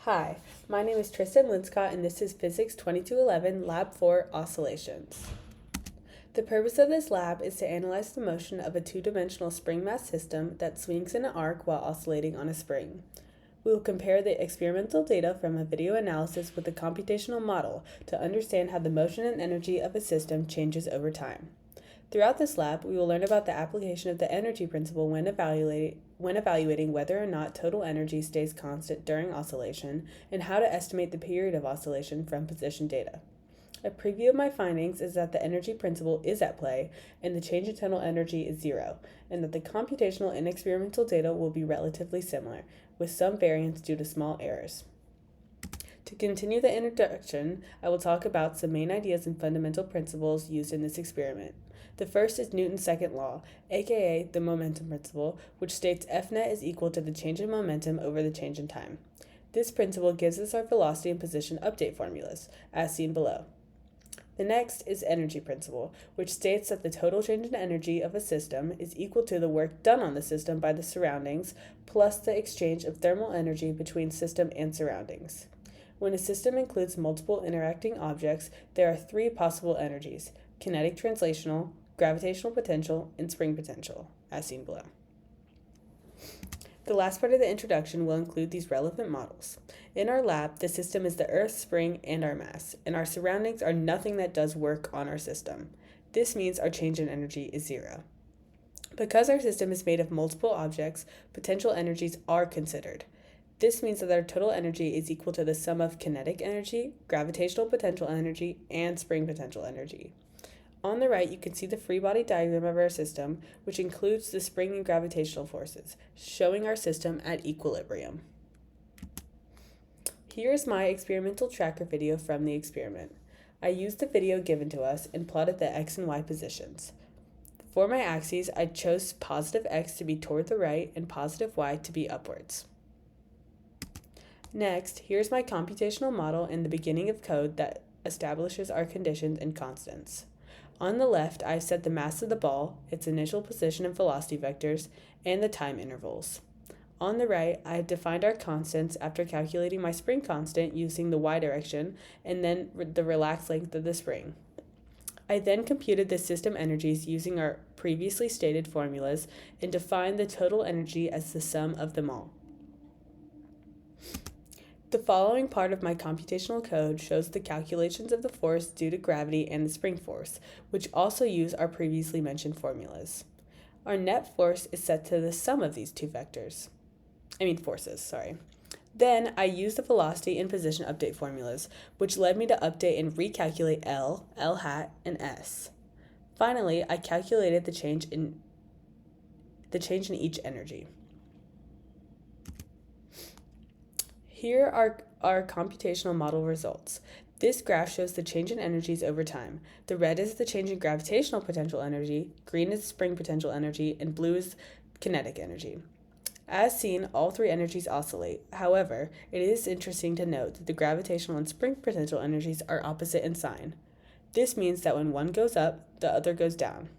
Hi, my name is Tristan Linscott and this is Physics 2211 Lab 4 Oscillations. The purpose of this lab is to analyze the motion of a two-dimensional spring mass system that swings in an arc while oscillating on a spring. We will compare the experimental data from a video analysis with a computational model to understand how the motion and energy of a system changes over time. Throughout this lab, we will learn about the application of the energy principle when evaluating whether or not total energy stays constant during oscillation and how to estimate the period of oscillation from position data. A preview of my findings is that the energy principle is at play and the change in total energy is zero, and that the computational and experimental data will be relatively similar, with some variance due to small errors. To continue the introduction, I will talk about some main ideas and fundamental principles used in this experiment. The first is Newton's second law, aka the momentum principle, which states F net is equal to the change in momentum over the change in time. This principle gives us our velocity and position update formulas, as seen below. The next is energy principle, which states that the total change in energy of a system is equal to the work done on the system by the surroundings plus the exchange of thermal energy between system and surroundings. When a system includes multiple interacting objects, there are three possible energies: kinetic translational, gravitational potential, and spring potential, as seen below. The last part of the introduction will include these relevant models. In our lab, the system is the Earth, spring, and our mass, and our surroundings are nothing that does work on our system. This means our change in energy is zero. Because our system is made of multiple objects, potential energies are considered. This means that our total energy is equal to the sum of kinetic energy, gravitational potential energy, and spring potential energy. On the right, you can see the free body diagram of our system, which includes the spring and gravitational forces, showing our system at equilibrium. Here is my experimental tracker video from the experiment. I used the video given to us and plotted the x and y positions. For my axes, I chose positive x to be toward the right and positive y to be upwards. Next, here's my computational model and the beginning of code that establishes our conditions and constants. On the left, I've set the mass of the ball, its initial position and velocity vectors, and the time intervals. On the right, I have defined our constants after calculating my spring constant using the y direction and then the relaxed length of the spring. I then computed the system energies using our previously stated formulas and defined the total energy as the sum of them all. The following part of my computational code shows the calculations of the force due to gravity and the spring force, which also use our previously mentioned formulas. Our net force is set to the sum of these two forces. Then I used the velocity and position update formulas, which led me to update and recalculate L, L hat, and S. Finally, I calculated the change in each energy. Here are our computational model results. This graph shows the change in energies over time. The red is the change in gravitational potential energy, green is spring potential energy, and blue is kinetic energy. As seen, all three energies oscillate. However, it is interesting to note that the gravitational and spring potential energies are opposite in sign. This means that when one goes up, the other goes down.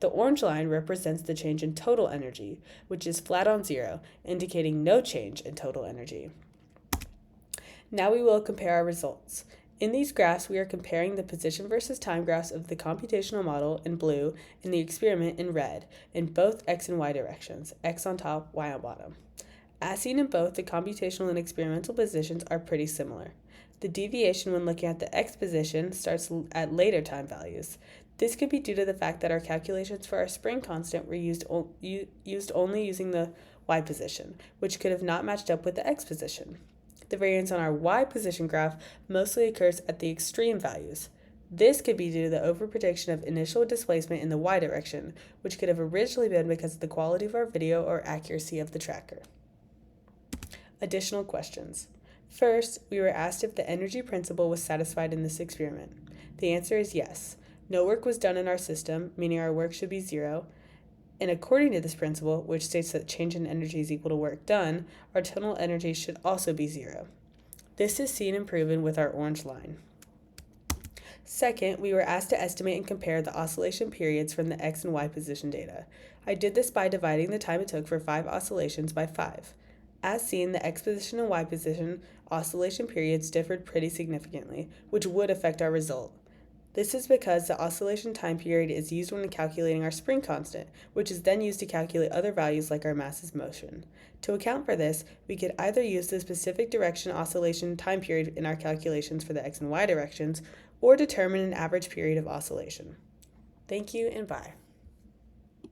The orange line represents the change in total energy, which is flat on zero, indicating no change in total energy. Now we will compare our results. In these graphs, we are comparing the position versus time graphs of the computational model in blue and the experiment in red, in both x and y directions, x on top, y on bottom. As seen in both, the computational and experimental positions are pretty similar. The deviation when looking at the x position starts at later time values. This could be due to the fact that our calculations for our spring constant were used only using the y position, which could have not matched up with the x position. The variance on our y position graph mostly occurs at the extreme values. This could be due to the overprediction of initial displacement in the y direction, which could have originally been because of the quality of our video or accuracy of the tracker. Additional questions. First, we were asked if the energy principle was satisfied in this experiment. The answer is yes. No work was done in our system, meaning our work should be zero. And according to this principle, which states that change in energy is equal to work done, our total energy should also be zero. This is seen and proven with our orange line. Second, we were asked to estimate and compare the oscillation periods from the x and y position data. I did this by dividing the time it took for 5 oscillations by 5. As seen, the x position and y position oscillation periods differed pretty significantly, which would affect our result. This is because the oscillation time period is used when calculating our spring constant, which is then used to calculate other values like our mass's motion. To account for this, we could either use the specific direction oscillation time period in our calculations for the x and y directions, or determine an average period of oscillation. Thank you and bye.